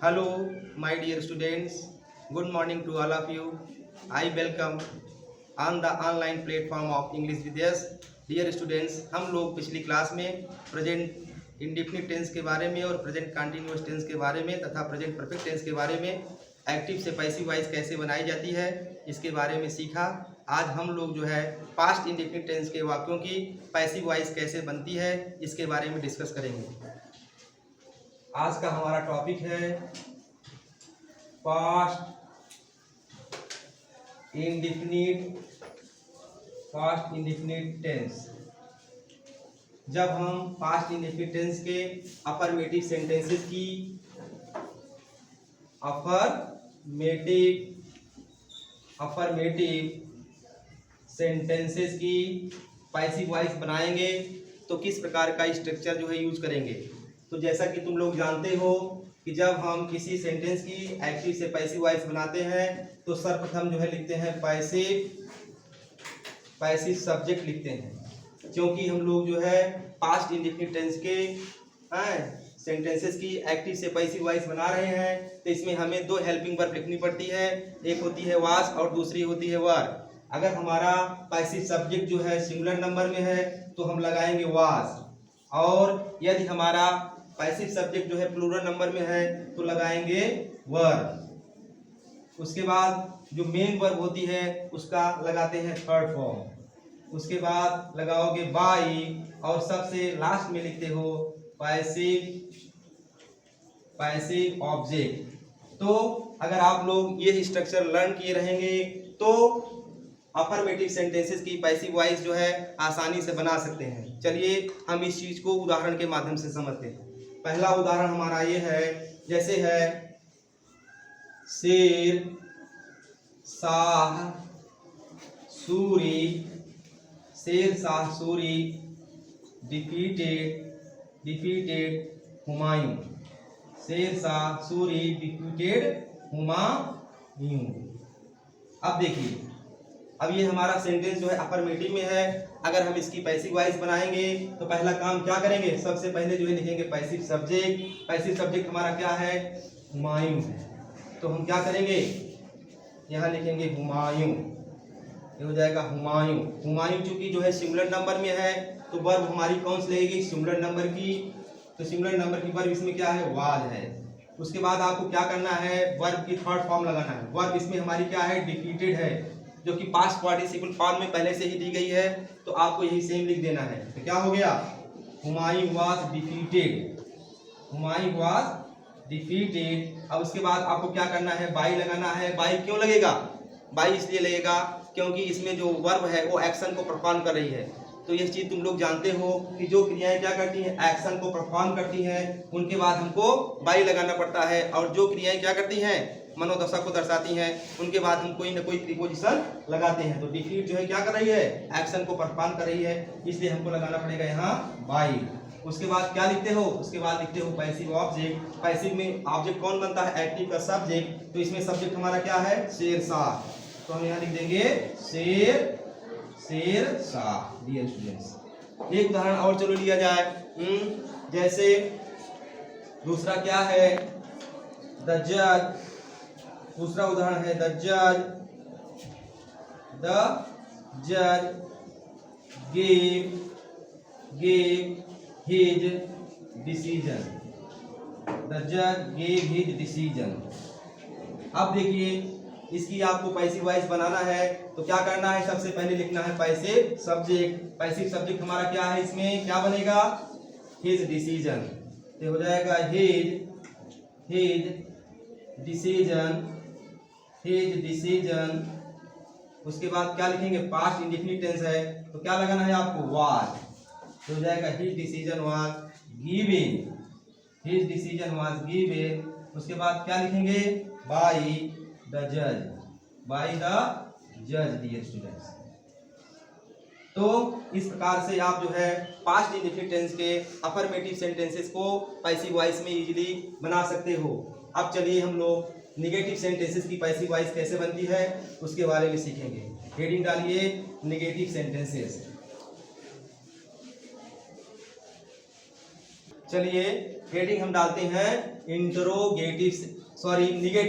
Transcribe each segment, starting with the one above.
Hello, my dear students. Good morning to all of you. I welcome on the online platform of English Vidyas. Dear students, हम लोग पिछली class में present indefinite tense के बारे में और present continuous tense के बारे में तथा प्रेजेंट परफेक्ट टेंस के बारे में एक्टिव से पैसिव वॉइस कैसे बनाई जाती है इसके बारे में सीखा। आज हम लोग जो है पास्ट इंडेफिनिट टेंस के वाक्यों की पैसिव वॉइस कैसे बनती है इसके बारे में डिस्कस करेंगे। आज का हमारा टॉपिक है पास्ट इंडेफिनिट टेंस। जब हम पास्ट इंडेफिनिट टेंस के अफर्मेटिव सेंटेंसेस की पैसिव वॉइस बनाएंगे तो किस प्रकार का स्ट्रक्चर जो है यूज करेंगे। तो जैसा कि तुम लोग जानते हो कि जब हम किसी सेंटेंस की एक्टिव से पैसिव वॉइस बनाते हैं तो सर्वप्रथम जो है लिखते हैं पैसिव सब्जेक्ट लिखते हैं। क्योंकि हम लोग जो है पास्ट इंडेफिनिट टेंस के सेंटेंसेस की एक्टिव से पैसिव वॉइस बना रहे हैं तो इसमें हमें दो हेल्पिंग वर्ब लिखनी पड़ती है, एक होती है वाज और दूसरी होती है वर। अगर हमारा पैसिव सब्जेक्ट जो है सिंगुलर नंबर में है तो हम लगाएंगे वाज, और यदि हमारा पैसिव सब्जेक्ट जो है प्लूरल नंबर में है तो लगाएंगे वर्ब। उसके बाद जो मेन वर्ब होती है उसका लगाते हैं थर्ड फॉर्म। उसके बाद लगाओगे बाई और सबसे लास्ट में लिखते हो पैसिव ऑब्जेक्ट। तो अगर आप लोग ये स्ट्रक्चर लर्न किए रहेंगे तो अफर्मेटिव सेंटेंसेस की पैसिव वॉइस जो है आसानी से बना सकते हैं। चलिए हम इस चीज को उदाहरण के माध्यम से समझते हैं। पहला उदाहरण हमारा ये है, जैसे है शेर शाह सूरी, शेर शाह सूरी डिफीटेड हुमायूं, शेर शाह सूरी डिफीटेड हुमायूं। अब देखिए, अब ये हमारा सेंटेंस जो है अफर्मेटिव में है। अगर हम इसकी पैसिव वॉइस बनाएंगे तो पहला काम क्या करेंगे, सबसे पहले जो है लिखेंगे पैसिव सब्जेक्ट। पैसिव सब्जेक्ट हमारा क्या है, हुमायूं है। तो हम क्या करेंगे, यहाँ लिखेंगे हुमायूं, ये हो जाएगा हुमायूं। हुमायूं चूंकि जो है सिंगुलर नंबर में है तो वर्ब हमारी कौन सी लगेगी, सिंगुलर नंबर की। तो सिंगुलर नंबर की वर्ब इसमें क्या है, वाज है। उसके बाद आपको क्या करना है, वर्ब की थर्ड फॉर्म लगाना है। वर्ब इसमें हमारी क्या है, डिफीटेड है, जो कि पास्ट पार्टिसिपल फॉर्म में पहले से ही दी गई है। तो आपको यही सेम लिख देना है। तो क्या हो गया, Humayun was defeated, Humayun was defeated. अब उसके बाद आपको क्या करना है, बाई लगाना है। बाई क्यों लगेगा, बाई इसलिए लगेगा क्योंकि इसमें जो वर्ब है वो एक्शन को परफॉर्म कर रही है। तो ये चीज तुम लोग जानते हो कि जो क्रियाएं क्या करती हैं, एक्शन को परफॉर्म करती हैं, उनके बाद हमको बाई लगाना पड़ता है। और जो क्रियाएं क्या करती हैं, मनोदशा को दर्शाती हैं, उनके बाद हम कोई ना कोई प्रीपोजिशन लगाते हैं। तो डिफीट जो है क्या कर रही है, एक्शन को परफॉर्म कर रही है, इसलिए हमको लगाना पड़ेगा यहाँ बाई। उसके बाद क्या लिखते हो, उसके बाद लिखते हो पैसिव ऑब्जेक्ट। पैसिव में ऑब्जेक्ट कौन बनता है, एक्टिव का सब्जेक्ट। तो इसमें सब्जेक्ट हमारा क्या है, शेर शाह। तो हम यहाँ लिख देंगे शेर शाह। डियर स्टूडेंट्स, एक उदाहरण और चलो लिया जाए। जैसे दूसरा क्या है, द जज। दूसरा उदाहरण है द जज gave his decision, the judge gave his decision। अब देखिए, इसकी आपको पैसिव वॉइस बनाना है तो क्या करना है, सबसे पहले लिखना है पैसिव सब्जेक्ट। पैसिव सब्जेक्ट हमारा क्या है, इसमें क्या बनेगा, his decision। तो हो जाएगा his decision। उसके बाद क्या लिखेंगे, पास्ट इंडेफिनिट टेंस है तो क्या लगाना है आपको, वाज। तो हो जाएगा his decision was given। उसके बाद क्या लिखेंगे, by the judge। Dear students, तो इस प्रकार से आप जो है पास्ट इंडेफिनिट टेंस के अफर्मेटिव सेंटेंसेस को पैसिव वॉइस में इजीली बना सकते हो। अब चलिए हम लोग नेगेटिव सेंटेंसेस की पैसिव वॉइस कैसे बनती है उसके बारे में सीखेंगे। हेडिंग डालिए नेगेटिव सेंटेंसेस। चलिए हेडिंग हम डालते हैं negative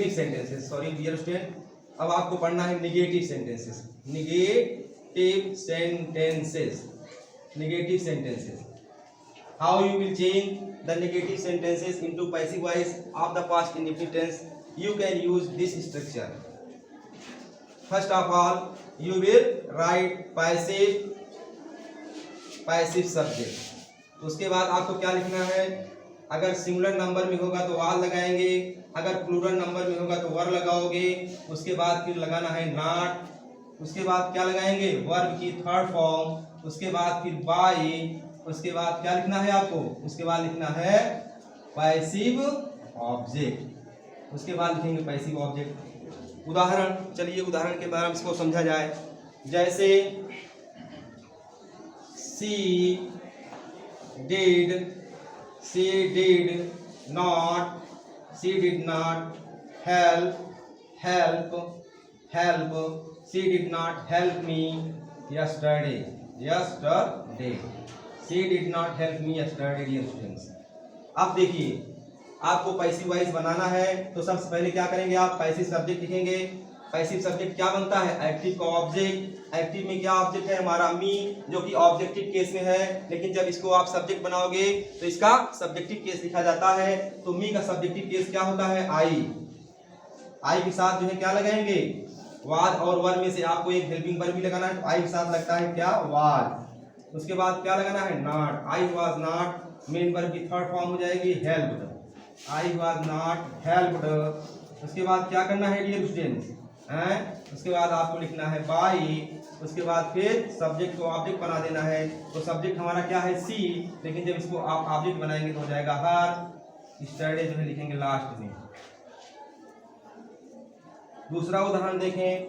sentences. Sorry dear student, अब आपको पढ़ना है negative sentences. Negative sentences, negative sentences. How you will change the negative sentences into passive voice of the past indefinite tense? You can use this structure. First of all you will write passive subject. उसके बाद आपको क्या लिखना है? अगर singular number में होगा तो वाल लगाएंगे, अगर प्लूरल नंबर में होगा तो वर लगाओगे। उसके बाद फिर लगाना है नॉट। उसके बाद क्या लगाएंगे? वर्ब की थर्ड फॉर्म। उसके बाद फिर बाई। उसके बाद क्या लिखना है आपको? उसके बाद लिखना है पैसिव ऑब्जेक्ट। उसके बाद लिखेंगे पैसिव ऑब्जेक्ट। उदाहरण, चलिए उदाहरण के बारे में इसको समझा जाए। जैसे she did not, she did not help, she did not help me yesterday, she did not help me yesterday, dear students। अब देखिए, आपको पैसिव वॉइस बनाना है तो सबसे पहले क्या करेंगे? आप पैसिव सब्जेक्ट लिखेंगे। पैसिव सब्जेक्ट क्या बनता है? एक्टिव का ऑब्जेक्ट। एक्टिव में क्या ऑब्जेक्ट है? हमारा मी, जो कि ऑब्जेक्टिव केस में है। लेकिन जब इसको आप सब्जेक्ट बनाओगे तो इसका सब्जेक्टिव केस लिखा जाता है। तो मी का सब्जेक्टिव केस क्या होता है? आई। आई के साथ जो है क्या लगाएंगे? वाज और वर में से आपको एक हेल्पिंग वर्ब भी लगाना है, तो आई के साथ लगता है क्या? वाज। उसके बाद क्या लगाना है? Not. I was not main verb की थर्ड फॉर्म हो जाएगी helped. I was not helped. उसके बाद क्या करना है डियर स्टूडेंट्स? उसके बाद आपको लिखना है बाई। उसके बाद फिर सब्जेक्ट को ऑब्जेक्ट बना देना है। तो सब्जेक्ट हमारा क्या है? सी, लेकिन जब इसको आप ऑब्जेक्ट बनाएंगे तो हो जाएगा हर। स्टडी जो है लिखेंगे लास्ट में। दूसरा उदाहरण देखें।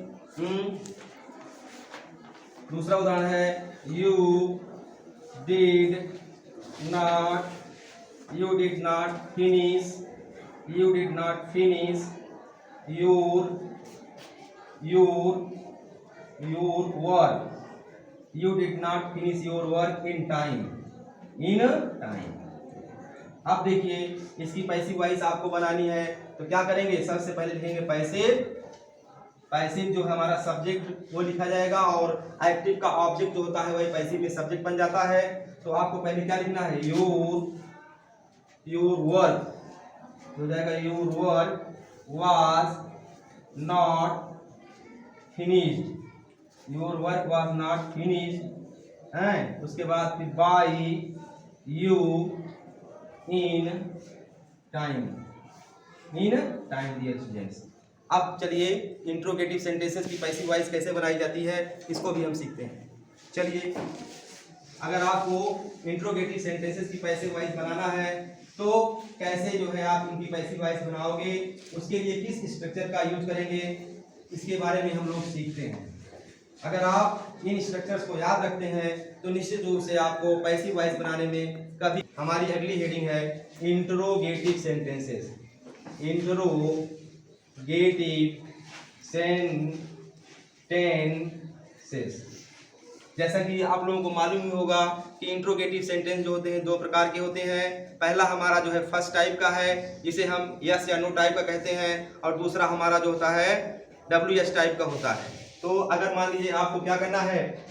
दूसरा उदाहरण है you did not finish your work in time. अब देखिए, इसकी पैसिव वॉइस आपको बनानी है तो क्या करेंगे? सबसे पहले लिखेंगे पैसिव जो हमारा सब्जेक्ट वो लिखा जाएगा, और एक्टिव का ऑब्जेक्ट जो होता है वही पैसिव में सब्जेक्ट बन जाता है। तो आपको पहले क्या लिखना है? योर वर्क हो जाएगा your work was not finished. Your work was not finished है। उसके बाद फिर by you in time dear students. अब चलिए इंट्रोगेटिव सेंटेंसेस की पैसिव वॉइस कैसे बनाई जाती है इसको भी हम सीखते हैं। चलिए, अगर आपको इंट्रोगेटिव सेंटेंसेस की पैसिव वॉइस बनाना है तो कैसे जो है आप इनकी पैसिव वॉइस बनाओगे, उसके लिए किस स्ट्रक्चर का यूज करेंगे, इसके बारे में हम लोग सीखते हैं। अगर आप इन स्ट्रक्चर्स को याद रखते हैं तो निश्चित रूप से आपको पैसिव वॉइस बनाने में कभी। हमारी अगली हेडिंग है इंट्रोगेटिव सेंटेंसेस। Interrogative sentences. जैसा कि आप लोगों को मालूम ही होगा कि इंट्रोगेटिव सेंटेंस जो होते हैं दो प्रकार के होते हैं। पहला हमारा जो है फर्स्ट टाइप का है, जिसे हम यस या नो टाइप का कहते हैं, और दूसरा हमारा जो होता है WS टाइप का होता है। तो अगर मान लीजिए आपको क्या करना है,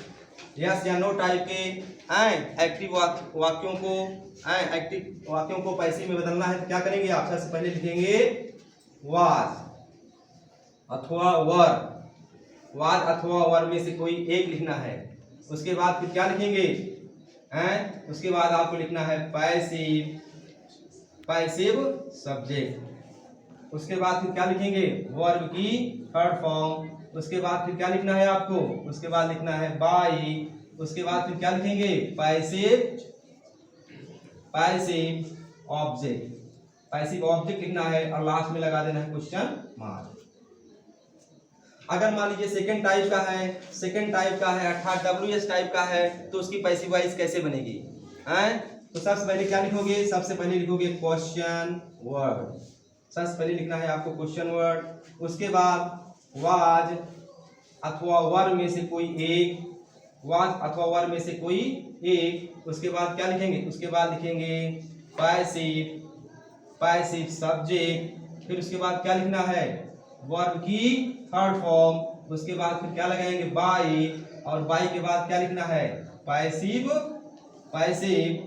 यस या नो टाइप के एक्टिव वाक्यों को पैसिव में बदलना है, तो क्या करेंगे आप? सबसे पहले लिखेंगे वाज अथवा वर में से कोई एक लिखना है। उसके बाद फिर क्या लिखेंगे? उसके बाद आपको लिखना है पैसिव सब्जेक्ट। उसके बाद फिर क्या लिखेंगे? वर्ब की थर्ड फॉर्म। उसके बाद फिर क्या लिखना है आपको? उसके बाद लिखना है बाई। उसके बाद फिर क्या लिखेंगे? पैसिव ऑब्जेक्ट लिखना है, और लास्ट में लगा देना है क्वेश्चन मार्क। अगर मान लीजिए सेकंड टाइप का है अर्थात WS टाइप का है, तो उसकी पैसिव वॉइस कैसे बनेगी? तो सबसे पहले क्या लिखोगे? सबसे पहले लिखोगे क्वेश्चन वर्ड। सबसे पहले लिखना है आपको क्वेश्चन वर्ड। उसके बाद वाज अथवा वर में से कोई एक। उसके बाद क्या लिखेंगे? उसके बाद लिखेंगे पैसिव पैसिव सब्जेक्ट, फिर उसके बाद क्या लिखना है, वर्ब की थर्ड फॉर्म, उसके बाद फिर क्या लगाएंगे, बाई, और बाई के बाद क्या लिखना है, पैसिव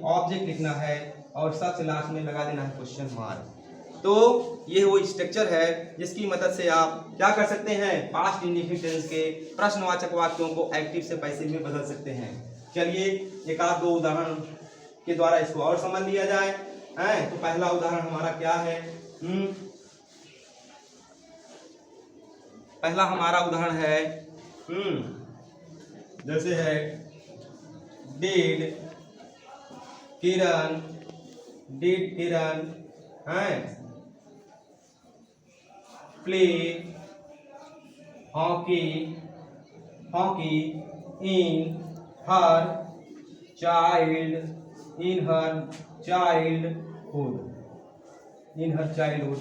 ऑब्जेक्ट लिखना है, और सबसे लास्ट में लगा देना है क्वेश्चन मार्क। तो ये वो स्ट्रक्चर है जिसकी मदद से आप क्या कर सकते हैं, पास्ट इंडेफिनिट टेंस के प्रश्नवाचक वाक्यों को एक्टिव से पैसिव में बदल सकते हैं। चलिए एक आध दो उदाहरण के द्वारा इसको और समझ लिया जाए। तो पहला उदाहरण हमारा क्या है, पहला हमारा उदाहरण है जैसे है did Kiran play hockey in her childhood.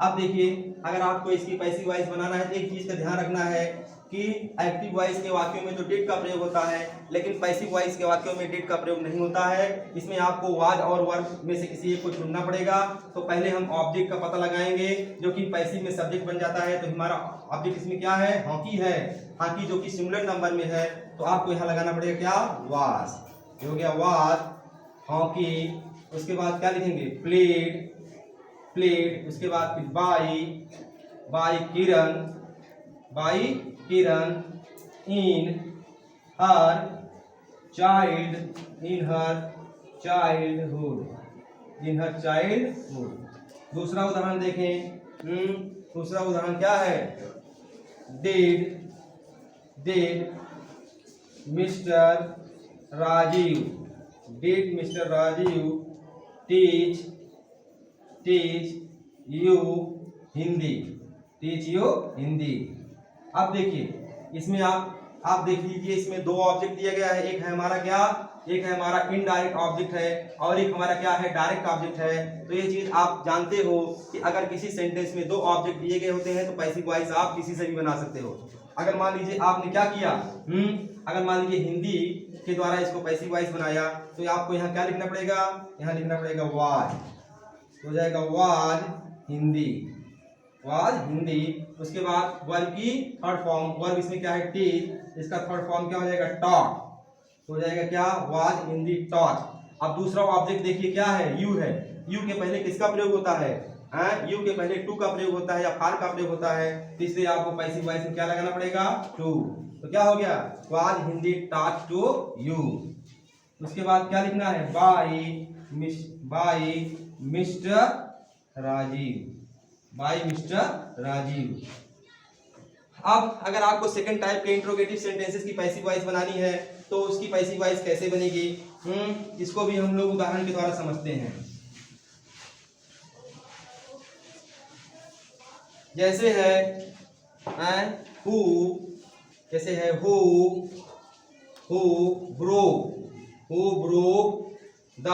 अब देखिए अगर आपको इसकी पैसिव वॉइस बनाना है तो एक चीज का ध्यान रखना है कि एक्टिव वॉइस के वाक्यों में तो डिड का प्रयोग होता है, लेकिन पैसिव वॉइस के वाक्यों में डिड का प्रयोग नहीं होता है। इसमें आपको वाज और वर्ब में से किसी एक को चुनना पड़ेगा। तो पहले हम ऑब्जेक्ट का पता लगाएंगे जो कि पैसिव में सब्जेक्ट बन जाता है। तो हमारा ऑब्जेक्ट इसमें क्या है, हॉकी है, हॉकी जो कि सिंगुलर नंबर में है, तो आपको यहाँ लगाना पड़ेगा क्या, वाज। हो गया वाज हॉकी, उसके बाद क्या लिखेंगे, प्लेड, उसके बाद फिर by Kiran in her childhood. दूसरा उदाहरण देखें, दूसरा उदाहरण क्या है, did mister Rajiv teach you Hindi. अब देखिए इसमें आप देख लीजिए, इसमें दो ऑब्जेक्ट दिया गया है, एक है हमारा क्या, एक है हमारा इनडायरेक्ट ऑब्जेक्ट है और एक हमारा क्या है, डायरेक्ट ऑब्जेक्ट है। तो ये चीज आप जानते हो कि अगर किसी सेंटेंस में दो ऑब्जेक्ट दिए गए होते हैं तो पैसिव वॉइस आप किसी से भी बना सकते हो। अगर मान लीजिए आपने क्या किया, अगर मान लीजिए हिंदी के द्वारा इसको पैसिव वॉइस बनाया तो आपको यहाँ क्या लिखना पड़ेगा, यहाँ लिखना पड़ेगा वाज, हो जाएगा वाज हिंदी। उसके बाद वर्ब की थर्ड फॉर्म, वर्ब इसमें क्या है, टीच, इसका थर्ड फॉर्म क्या हो जाएगा, टॉट, हो जाएगा क्या, वाज हिंदी टॉट। अब दूसरा ऑब्जेक्ट देखिए क्या है, यू है। यू के पहले किसका प्रयोग होता है, यू के पहले टू का प्रयोग होता है या फार का प्रयोग होता है, तो इसलिए आपको पैसिव वॉइस में क्या लगाना पड़ेगा, टू। तो क्या हो गया, was Hindi taught to you. उसके बाद क्या लिखना है, बाई मिस्टर राजीव। अब अगर आपको सेकंड टाइप के इंट्रोगेटिव सेंटेंसेस की पैसिव वॉइस बनानी है तो उसकी पैसिव वॉइस कैसे बनेगी, इसको भी हम लोग उदाहरण के द्वारा समझते हैं। जैसे है हु, जैसे है हु ब्रोक द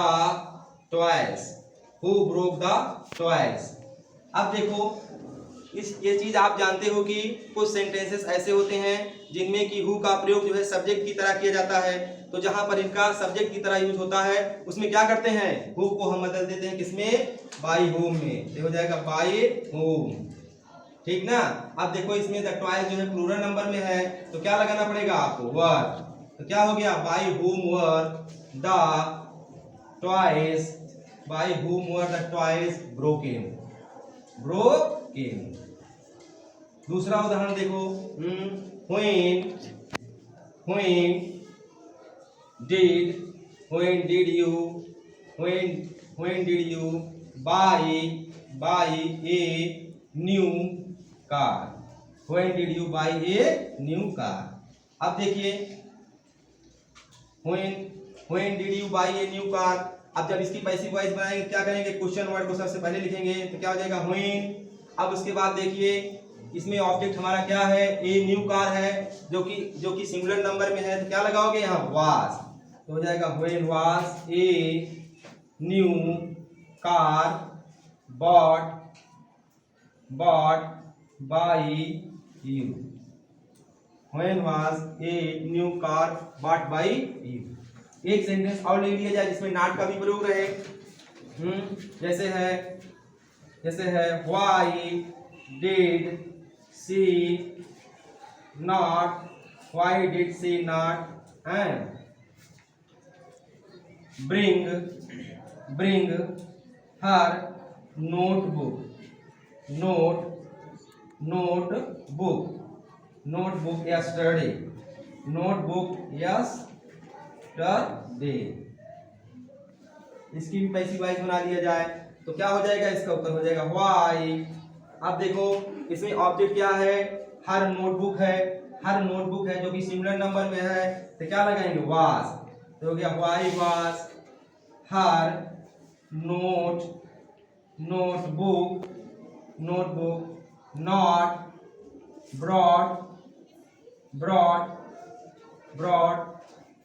टॉयज। अब देखो ये चीज आप जानते हो कि कुछ सेंटेंसेस ऐसे होते हैं जिनमें कि हु का प्रयोग जो है सब्जेक्ट की तरह किया जाता है। तो जहां पर इनका सब्जेक्ट की तरह यूज होता है उसमें क्या करते हैं, हु को हम बदल देते हैं किसमें, बाई होम में। तो हो जाएगा बाई होम, ठीक ना। अब देखो इसमें द टॉयज जो है प्लूरल नंबर में है तो क्या लगाना पड़ेगा आपको, वर। तो क्या हो गया, by home were the toys broken. दूसरा उदाहरण देखो, when did you buy a new car? When did you buy a new car? अब देखिए when did you buy a new car, अब जब इसकी पैसिव वॉइस बनाएंगे क्या करेंगे, क्वेश्चन वर्ड को सबसे पहले लिखेंगे तो क्या हो जाएगा, when। अब उसके बाद देखिए इसमें ऑब्जेक्ट हमारा क्या है, ए न्यू कार है जो कि सिंगुलर नंबर में है, तो क्या लगाओगे यहाँ, वाज। तो हो जाएगा when was a new car bought by you। when was a new car bought by you। एक सेंटेंस और ले लिया जाए जिसमें नॉट का भी प्रयोग रहे, जैसे है जैसे है why did she not, why did she not and bring her notebook yesterday, इसकी भी पैसिव वॉइस बना लिया जाए तो क्या हो जाएगा, इसका उत्तर हो जाएगा व्हाई। अब देखो इसमें ऑब्जेक्ट क्या है, हर नोटबुक है जो कि सिंगुलर नंबर में है, तो क्या लगाएंगे वाज, तो हो गया why was her notebook not brought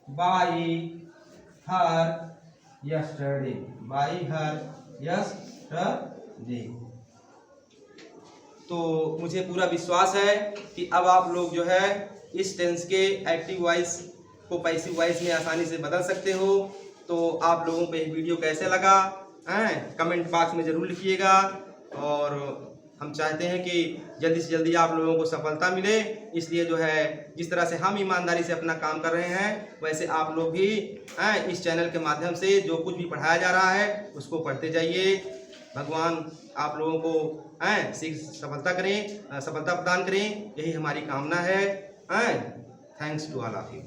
by her yesterday, तो मुझे पूरा विश्वास है कि अब आप लोग जो है इस टेंस के एक्टिव वॉइस को पैसिव वॉइस में आसानी से बदल सकते हो। तो आप लोगों को ये वीडियो कैसे लगा कमेंट बॉक्स में ज़रूर लिखिएगा, और हम चाहते हैं कि जल्दी से जल्दी आप लोगों को सफलता मिले। इसलिए जो है जिस तरह से हम ईमानदारी से अपना काम कर रहे हैं, वैसे आप लोग भी इस चैनल के माध्यम से जो कुछ भी पढ़ाया जा रहा है उसको पढ़ते जाइए। भगवान आप लोगों को सफलता प्रदान करें, यही हमारी कामना है। Thanks to all of you.